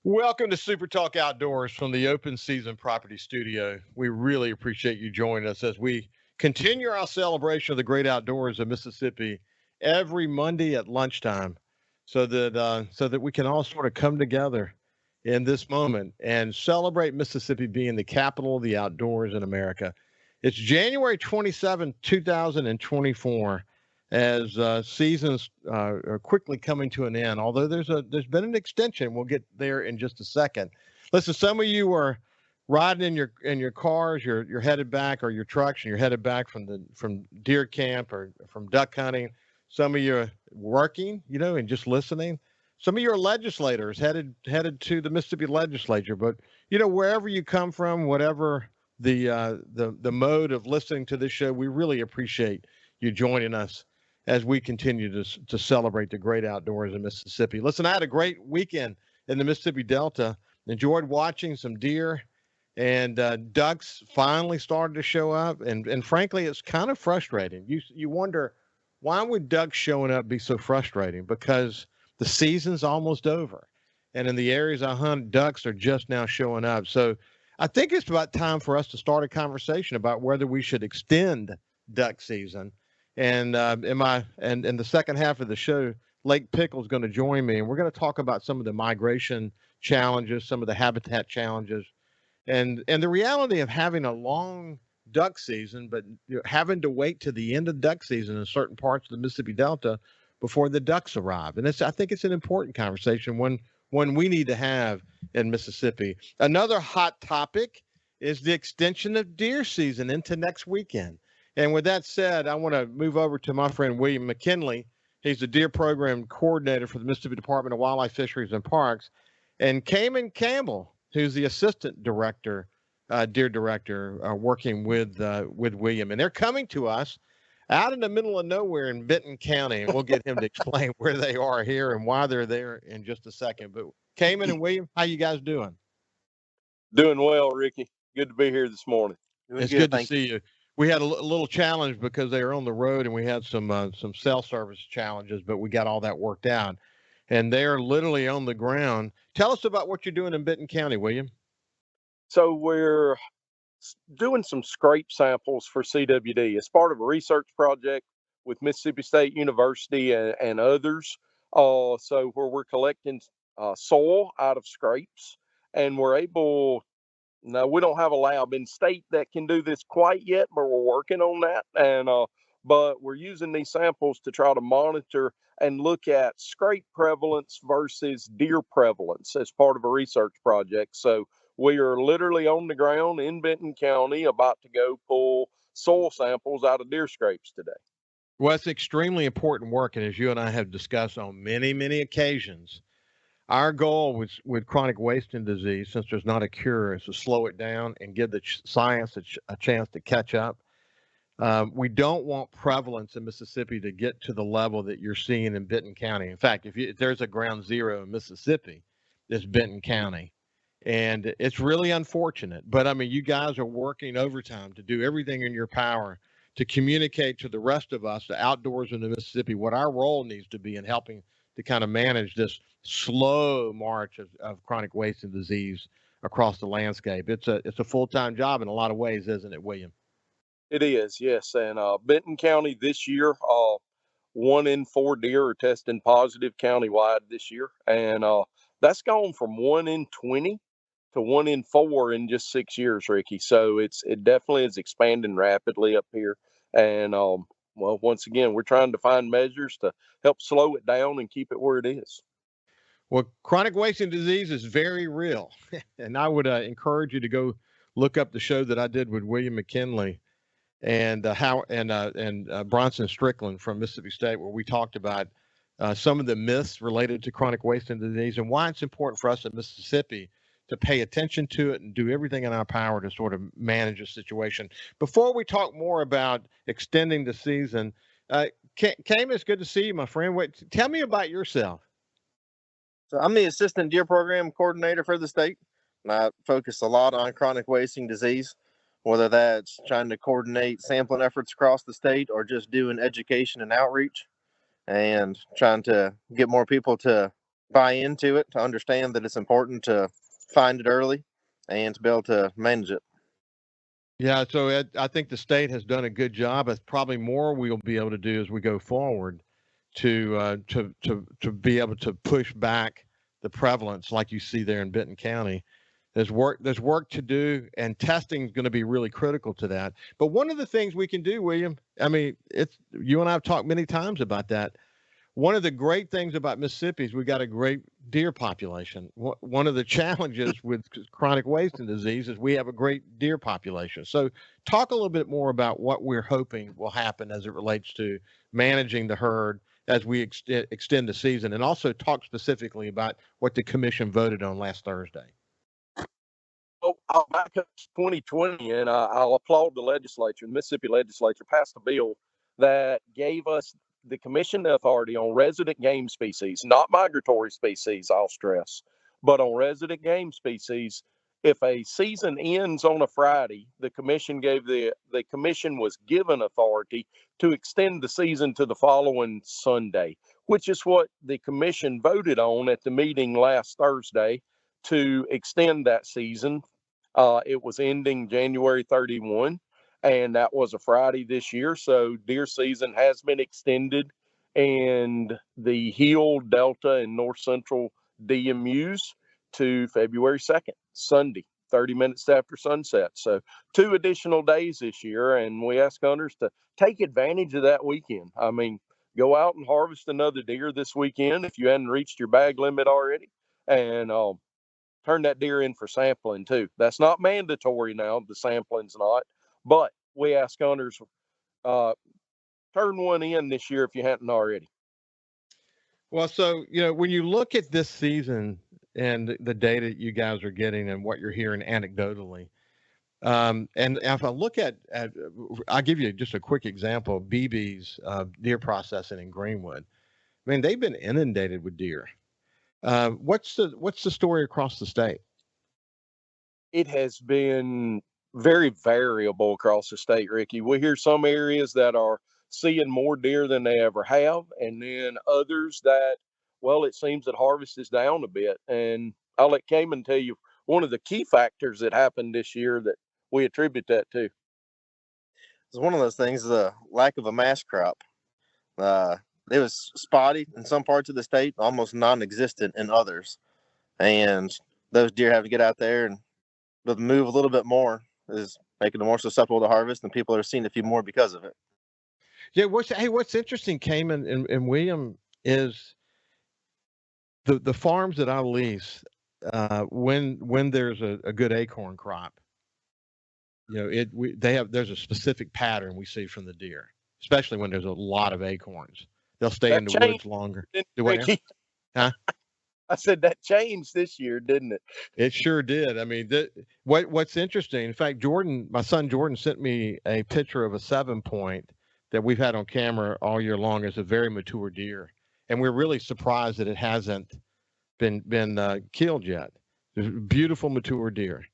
Welcome to SuperTalk Outdoors from the Open Season Property Studio. We really appreciate you joining us as we continue our celebration of the great outdoors of Mississippi every Monday at lunchtime, so that we can all sort of come together in this moment and celebrate Mississippi being the capital of the outdoors in America. It's January 27, 2024, as seasons are quickly coming to an end. Although there's been an extension, we'll get there in just a second. Listen, some of you are riding in your cars, you're headed back, or your trucks, and you're headed back from deer camp or from duck hunting. Some of you are working, and just listening. Some of you are legislators headed to the Mississippi legislature. But wherever you come from, whatever the mode of listening to this show, we really appreciate you joining us as we continue to celebrate the great outdoors in Mississippi. Listen, I had a great weekend in the Mississippi Delta. Enjoyed watching some deer, and ducks finally started to show up. And frankly, it's kind of frustrating. You wonder, why would ducks showing up be so frustrating? Because the season's almost over. And in the areas I hunt, ducks are just now showing up. So I think it's about time for us to start a conversation about whether we should extend duck season. And in the second half of the show, Lake Pickle is going to join me, and we're going to talk about some of the migration challenges, some of the habitat challenges, and the reality of having a long duck season, but having to wait to the end of duck season in certain parts of the Mississippi Delta before the ducks arrive. And I think it's an important conversation, one we need to have in Mississippi. Another hot topic is the extension of deer season into next weekend. And with that said, I want to move over to my friend William McKinley. He's the deer program coordinator for the Mississippi Department of Wildlife, Fisheries, and Parks, and Kamen Campbell, who's the assistant director, deer director, working with William. And they're coming to us out in the middle of nowhere in Benton County, and we'll get him to explain where they are here and why they're there in just a second. But Kamen and William, how you guys doing? Doing well, Ricky. Good to be here this morning. It's good to see you. We had a little challenge because they were on the road, and we had some cell service challenges, but we got all that worked out. And they're literally on the ground. Tell us about what you're doing in Benton County, William. So we're doing some scrape samples for CWD as part of a research project with Mississippi State University and others. So where we're collecting soil out of scrapes, and we're able. No, we don't have a lab in state that can do this quite yet, but we're working on that. And but we're using these samples to try to monitor and look at scrape prevalence versus deer prevalence as part of a research project. So we are literally on the ground in Benton County about to go pull soil samples out of deer scrapes today. Well, it's extremely important work, and as you and I have discussed on many, many occasions, our goal with chronic wasting disease, since there's not a cure, is to slow it down and give the science a chance to catch up. We don't want prevalence in Mississippi to get to the level that you're seeing in Benton County. In fact, if there's a ground zero in Mississippi, it's Benton County. And it's really unfortunate. But I mean, you guys are working overtime to do everything in your power to communicate to the rest of us, the outdoors in the Mississippi, what our role needs to be in helping to kind of manage this slow march of chronic wasting disease across the landscape. It's a full-time job in a lot of ways, isn't it, William? It is, yes. And Benton County this year, 1 in 4 deer are testing positive countywide this year. And that's gone from 1 in 20 to 1 in 4 in just 6 years, Ricky. So it definitely is expanding rapidly up here. And well, once again, we're trying to find measures to help slow it down and keep it where it is. Well, chronic wasting disease is very real. And I would encourage you to go look up the show that I did with William McKinley and Bronson Strickland from Mississippi State, where we talked about some of the myths related to chronic wasting disease and why it's important for us in Mississippi to pay attention to it and do everything in our power to sort of manage the situation. Before we talk more about extending the season, Cam, it's good to see you, my friend. Wait, tell me about yourself. So I'm the assistant deer program coordinator for the state, and I focus a lot on chronic wasting disease, whether that's trying to coordinate sampling efforts across the state or just doing education and outreach and trying to get more people to buy into it, to understand that it's important to find it early and to be able to manage it. Yeah, so I think the state has done a good job. It's probably more we'll be able to do as we go forward to be able to push back the prevalence like you see there in Benton County. There's work to do, and testing is going to be really critical to that. But one of the things we can do, William, I mean, it's you and I have talked many times about that. One of the great things about Mississippi is we got a great deer population. One of the challenges with chronic wasting disease is we have a great deer population. So, talk a little bit more about what we're hoping will happen as it relates to managing the herd as we extend the season, and also talk specifically about what the commission voted on last Thursday. Oh, I'll back up to 2020, and I'll applaud the legislature. The Mississippi legislature passed a bill that gave us the commission authority on resident game species, not migratory species, I'll stress, but on resident game species. If a season ends on a Friday, the commission was given authority to extend the season to the following Sunday, which is what the commission voted on at the meeting last Thursday to extend that season. It was ending January 31, and that was a Friday this year. So deer season has been extended, and the Hill, Delta, and North Central DMUs to February 2nd, Sunday, 30 minutes after sunset. So 2 additional days this year, and we ask hunters to take advantage of that weekend. I mean, go out and harvest another deer this weekend if you hadn't reached your bag limit already, and turn that deer in for sampling too. That's not mandatory now. The sampling's not, but we ask hunters, uh, turn one in this year if you hadn't already. Well, so when you look at this season and the data you guys are getting and what you're hearing anecdotally, and if I look at, I'll give you just a quick example. BB's deer processing in Greenwood. I mean, they've been inundated with deer. What's the story across the state? It has been very variable across the state, Ricky. We hear some areas that are seeing more deer than they ever have, and then others that, well, it seems that harvest is down a bit. And I'll let Kamen tell you one of the key factors that happened this year that we attribute that to. It's one of those things, the lack of a mass crop. It was spotty in some parts of the state, almost non-existent in others. And those deer have to get out there and move a little bit more, is making them more susceptible to harvest, and people are seeing a few more because of it. Yeah, what's interesting, Cayman and William, is the farms that I lease, when there's a good acorn crop, there's a specific pattern we see from the deer, especially when there's a lot of acorns. They'll stay That in the changed, woods longer. didn't Do it, what now? Ricky? Huh? I said that changed this year, didn't it? It sure did. I mean, what's interesting, in fact, my son Jordan sent me a picture of a 7-point that we've had on camera all year long as a very mature deer. And we're really surprised that it hasn't been killed yet. There's beautiful mature deer.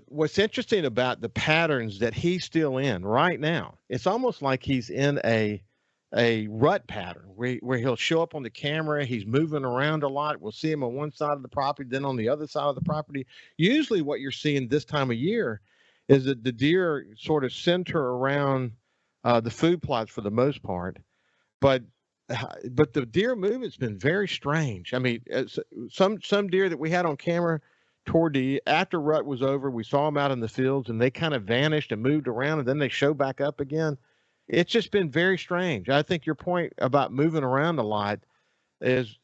What's interesting about the patterns that he's still in right now, it's almost like he's in a rut pattern where he'll show up on the camera. He's moving around a lot. We'll see him on one side of the property, then on the other side of the property. Usually what you're seeing this time of year is that the deer sort of center around the food plots for the most part. But the deer movement's been very strange. I mean, some deer that we had on camera toward after rut was over, we saw them out in the fields and they kind of vanished and moved around, and then they show back up again. It's just been very strange. I think your point about moving around a lot is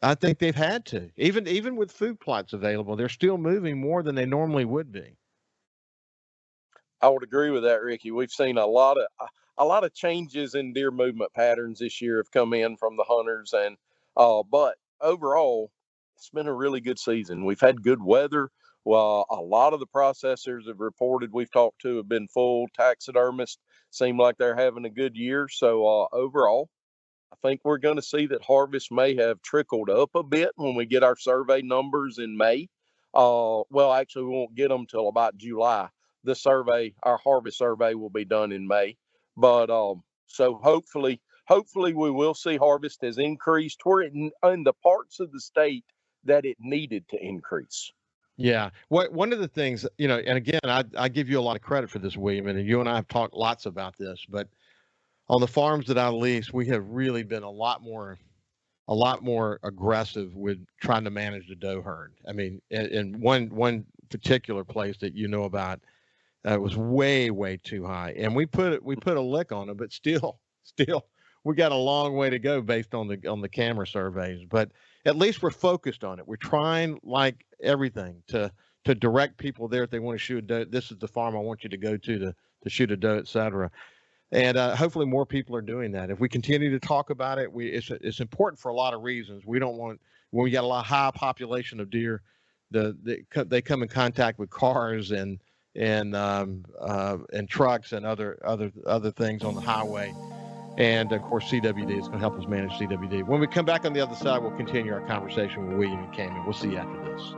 I think they've had to. Even with food plots available, they're still moving more than they normally would be. I would agree with that, Ricky. We've seen a lot of changes in deer movement patterns this year have come in from the hunters, and but overall, it's been a really good season. We've had good weather. Well, a lot of the processors have reported we've talked to have been full. Taxidermists seem like they're having a good year. So overall, I think we're going to see that harvest may have trickled up a bit when we get our survey numbers in May. Well, actually, we won't get them till about July. Our harvest survey will be done in May. But so hopefully hopefully we will see harvest has increased where in the parts of the state that it needed to increase. Yeah. One of the things, and again, I give you a lot of credit for this, William, and you and I have talked lots about this, but on the farms that I lease, we have really been a lot more aggressive with trying to manage the doe herd. I mean, in one particular place that you know about, it was way too high, and we put a lick on it, but still, we got a long way to go based on the camera surveys. But at least we're focused on it. We're trying, like everything, to direct people there if they want to shoot a doe. This is the farm I want you to go to shoot a doe, etc. And hopefully more people are doing that. If we continue to talk about it, it's important for a lot of reasons. We don't want, when we got a lot high population of deer, they come in contact with cars and trucks and other things on the highway. And of course, CWD is going to help us manage CWD. When we come back on the other side, we'll continue our conversation with William and Kamen. We'll see you after this.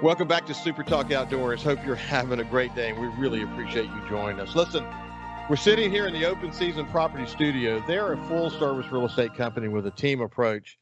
Welcome back to Super Talk Outdoors. Hope you're having a great day, and we really appreciate you joining us. Listen, we're sitting here in the Open Season Property Studio. They're a full-service real estate company with a team approach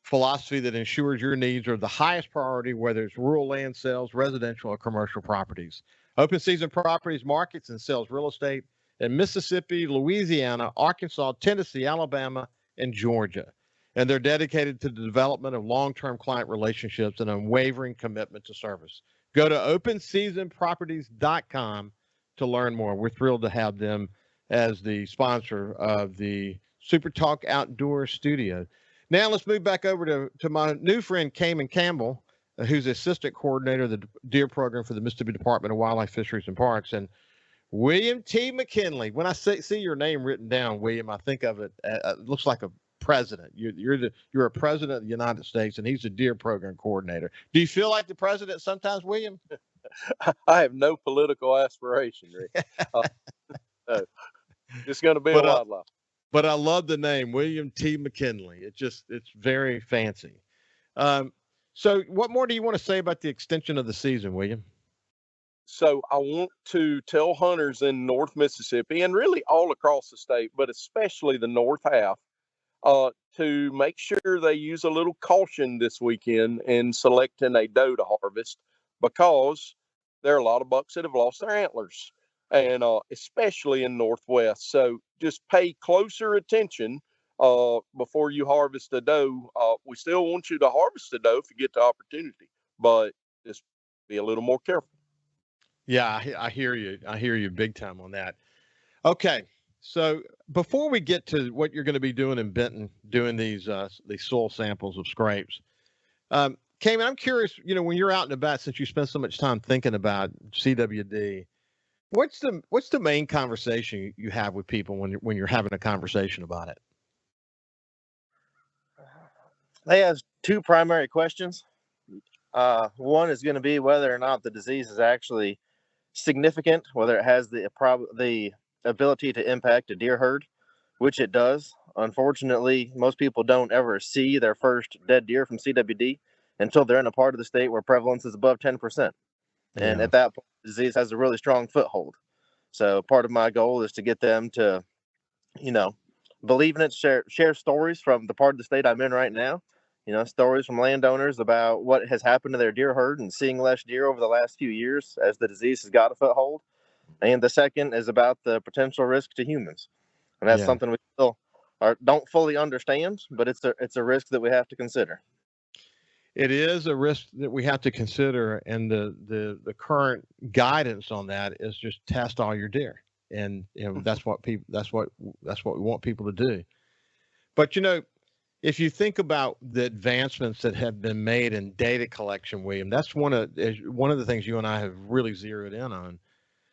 philosophy that ensures your needs are the highest priority, whether it's rural land sales, residential, or commercial properties. Open Season Properties markets and sells real estate in Mississippi, Louisiana, Arkansas, Tennessee, Alabama, and Georgia. And they're dedicated to the development of long-term client relationships and unwavering commitment to service. Go to openseasonproperties.com to learn more. We're thrilled to have them as the sponsor of the Super Talk Outdoor Studio. Now let's move back over to my new friend, Kamen Campbell, who's assistant coordinator of the deer program for the Mississippi Department of Wildlife, Fisheries, and Parks, and William T. McKinley. When I see your name written down, William, I think of it. It looks like a president. You're a president of the United States, and he's the deer program coordinator. Do you feel like the president sometimes, William? I have no political aspiration, Rick. No. Just going to be a wildlife. But I love the name, William T. McKinley. It's very fancy. So what more do you want to say about the extension of the season, William? So I want to tell hunters in North Mississippi and really all across the state, but especially the north half, to make sure they use a little caution this weekend in selecting a doe to harvest, because there are a lot of bucks that have lost their antlers, and especially in Northwest. So just pay closer attention before you harvest a doe. We still want you to harvest a doe if you get the opportunity, but just be a little more careful. Yeah, I hear you. I hear you big time on that. Okay, so before we get to what you're going to be doing in Benton, doing these soil samples of scrapes, Kamen, I'm curious. When you're out and about, since you spend so much time thinking about CWD, what's the main conversation you have with people when you're having a conversation about it? They have two primary questions. One is going to be whether or not the disease is actually significant, whether it has the ability to impact a deer herd, which it does. Unfortunately, most people don't ever see their first dead deer from CWD until they're in a part of the state where prevalence is above 10%. And at that point, the disease has a really strong foothold. So part of my goal is to get them to, believe in it, share stories from the part of the state I'm in right now. Stories from landowners about what has happened to their deer herd and seeing less deer over the last few years as the disease has got a foothold. And the second is about the potential risk to humans. And that's something we still don't fully understand, but it's a risk that we have to consider. It is a risk that we have to consider, and the current guidance on that is just test all your deer, and that's what we want people to do. But if you think about the advancements that have been made in data collection, William, that's one of the things you and I have really zeroed in on.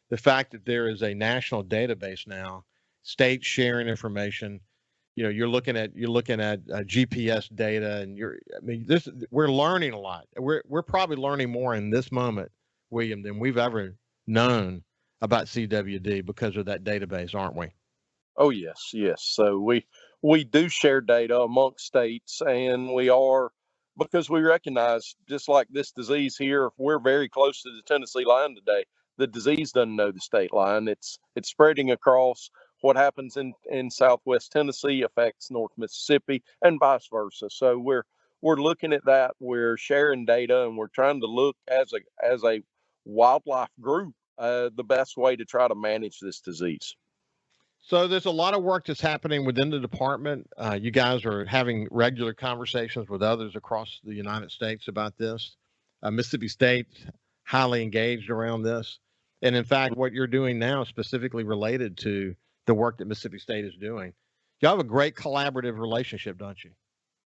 The fact that there is a national database now, states sharing information. You're looking at GPS data, and we're learning a lot. We're probably learning more in this moment, William, than we've ever known about CWD because of that database, aren't we? Oh, yes. So we do share data amongst states, and we are, because we recognize, just like this disease here, we're very close to the Tennessee line today. The disease doesn't know the state line. It's spreading across what happens in Southwest Tennessee affects North Mississippi and vice versa. So we're looking at that. We're sharing data, and we're trying to look as a wildlife group the best way to try to manage this disease. So there's a lot of work that's happening within the department. You guys are having regular conversations with others across the United States about this. Mississippi State highly engaged around this, and in fact, what you're doing now is specifically related to the work that Mississippi State is doing. You have a great collaborative relationship, don't you?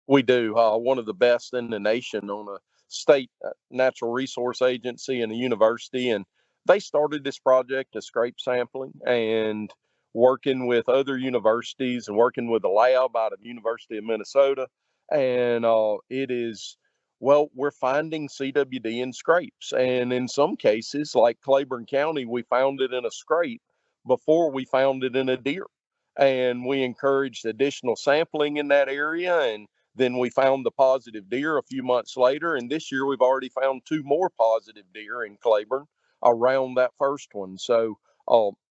We do. One of the best in the nation on a state natural resource agency and a university. And they started this project of scrape sampling and working with other universities and working with a lab out of University of Minnesota. And it is, well, we're finding CWD in scrapes. And in some cases, like Claiborne County, we found it in a scrape before we found it in a deer. And we encouraged additional sampling in that area. And then we found the positive deer a few months later, and this year we've already found 2 more positive deer in Claiborne around that first one. So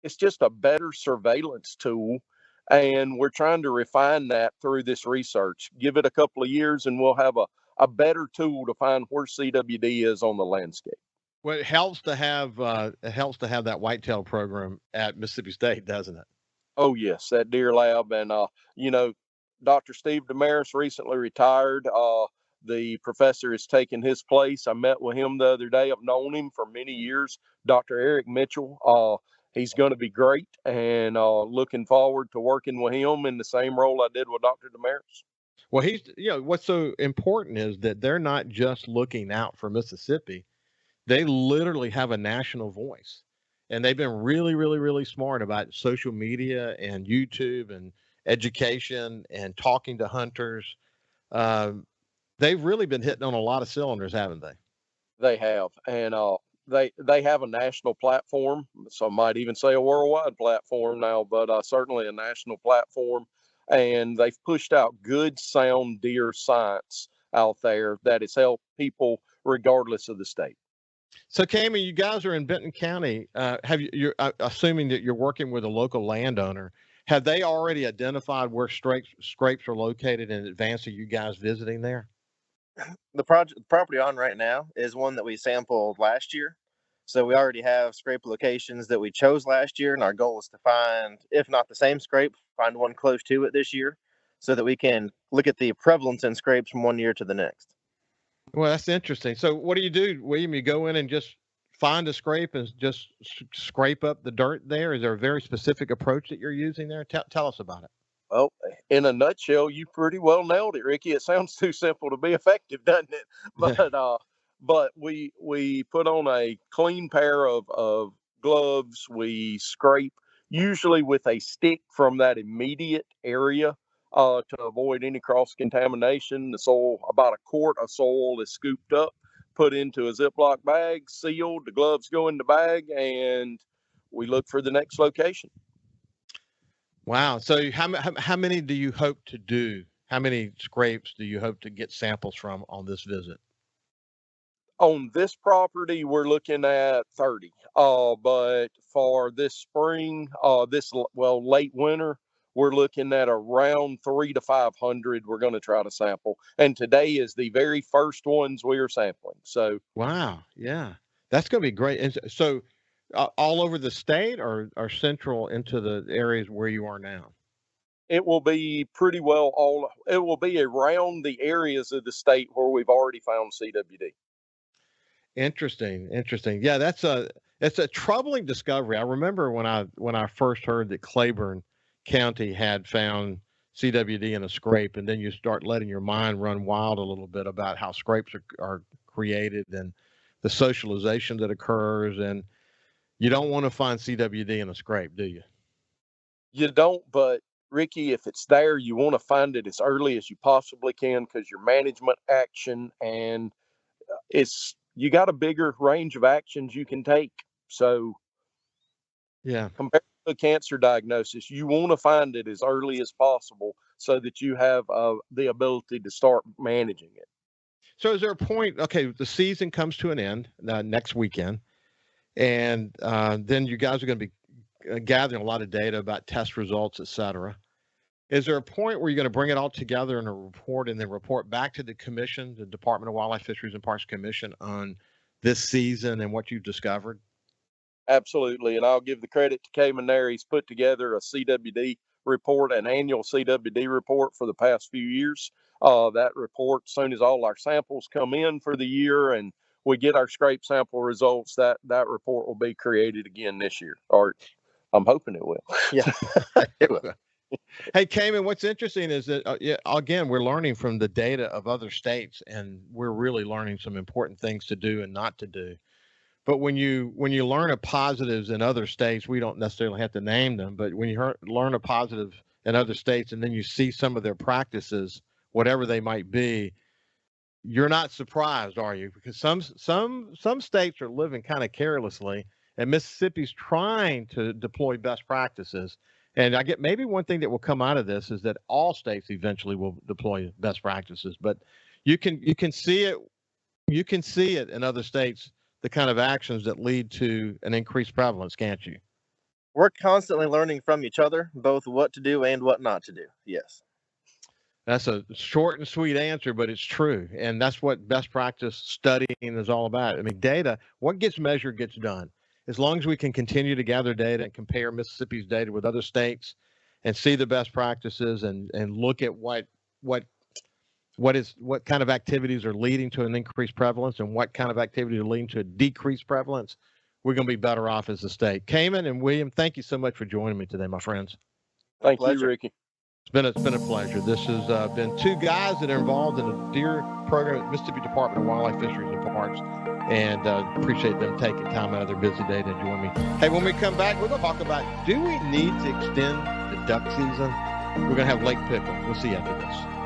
it's just a better surveillance tool, and we're trying to refine that through this research. Give it a couple of years, and we'll have a better tool to find where CWD is on the landscape. Well, it helps to have that whitetail program at Mississippi State, doesn't it? Oh yes, that deer lab, and you know, Dr. Steve Damaris recently retired. The professor has taken his place. I met with him the other day. I've known him for many years. Dr. Eric Mitchell. He's going to be great, and looking forward to working with him in the same role I did with Dr. Damaris. Well, what's so important is that they're not just looking out for Mississippi. They literally have a national voice. And they've been really, really, really smart about social media and YouTube and education and talking to hunters. Um, they've really been hitting on a lot of cylinders, haven't they? They have, and they have a national platform. Some might even say a worldwide platform now, but certainly a national platform. And they've pushed out good, sound deer science out there that has helped people regardless of the state. So, Cami, you guys are in Benton County. You're assuming that you're working with a local landowner. Have they already identified where scrapes are located in advance of you guys visiting there? The property on right now is one that we sampled last year. So we already have scrape locations that we chose last year, and our goal is to find, if not the same scrape, find one close to it this year so that we can look at the prevalence in scrapes from one year to the next. Well, that's interesting. So what do you do, William? You go in and just find a scrape and just scrape up the dirt there? Is there a very specific approach that you're using there? Tell us about it. Well, in a nutshell, you pretty well nailed it, Ricky. It sounds too simple to be effective, doesn't it? But we put on a clean pair of gloves. We scrape usually with a stick from that immediate area to avoid any cross contamination. The soil, about a quart of soil, is scooped up, put into a Ziploc bag, sealed. The gloves go in the bag, and we look for the next location. Wow. So how many do you hope to do? How many scrapes do you hope to get samples from on this visit? On this property, we're looking at 30. But for this spring, late winter, we're looking at around 300 to 500. We're going to try to sample, and today is the very first ones we are sampling. So, wow, yeah, that's going to be great. And so, all over the state, or central into the areas where you are now? it will be pretty well all. It will be around the areas of the state where we've already found CWD. Interesting, interesting. Yeah, it's a troubling discovery. I remember when I first heard that Claiborne County had found CWD in a scrape, and then you start letting your mind run wild a little bit about how scrapes are created and the socialization that occurs, and you don't want to find CWD in a scrape, do you? You don't, but Ricky, if it's there, you want to find it as early as you possibly can because your management action and you got a bigger range of actions you can take. So Yeah. compared to a cancer diagnosis, you want to find it as early as possible so that you have the ability to start managing it. So is there a point? Okay, the season comes to an end next weekend, and then you guys are going to be gathering a lot of data about test results, et cetera. Is there a point where you're going to bring it all together in a report and then report back to the commission, the Department of Wildlife, Fisheries, and Parks Commission, on this season and what you've discovered? Absolutely. And I'll give the credit to Kamen there. He's put together a CWD report, an annual CWD report for the past few years. That report, as soon as all our samples come in for the year and we get our scrape sample results, that report will be created again this year, or I'm hoping it will. Yeah, it will. Hey, Kamen, what's interesting is that, again, we're learning from the data of other states, and we're really learning some important things to do and not to do. But when you learn of positives in other states, we don't necessarily have to name them, but when you learn a positive in other states and then you see some of their practices, whatever they might be, you're not surprised, are you? Because some states are living kind of carelessly, and Mississippi's trying to deploy best practices. And I get maybe one thing that will come out of this is that all states eventually will deploy best practices. But you can see it in other states, the kind of actions that lead to an increased prevalence, can't you? We're constantly learning from each other, both what to do and what not to do. Yes. That's a short and sweet answer, but it's true. And that's what best practice studying is all about. I mean, data, what gets measured gets done. As long as we can continue to gather data and compare Mississippi's data with other states and see the best practices and look at what kind of activities are leading to an increased prevalence and what kind of activities are leading to a decreased prevalence, we're going to be better off as a state. Kamen and William, thank you so much for joining me today, my friends. Thank you, Ricky. It's been a pleasure. This has been two guys that are involved in a deer program at Mississippi Department of Wildlife, Fisheries, and Parks, and appreciate them taking time out of their busy day to join me. Hey, when we come back, we're going to talk about, do we need to extend the duck season? We're going to have lake pickle. We'll see you after this.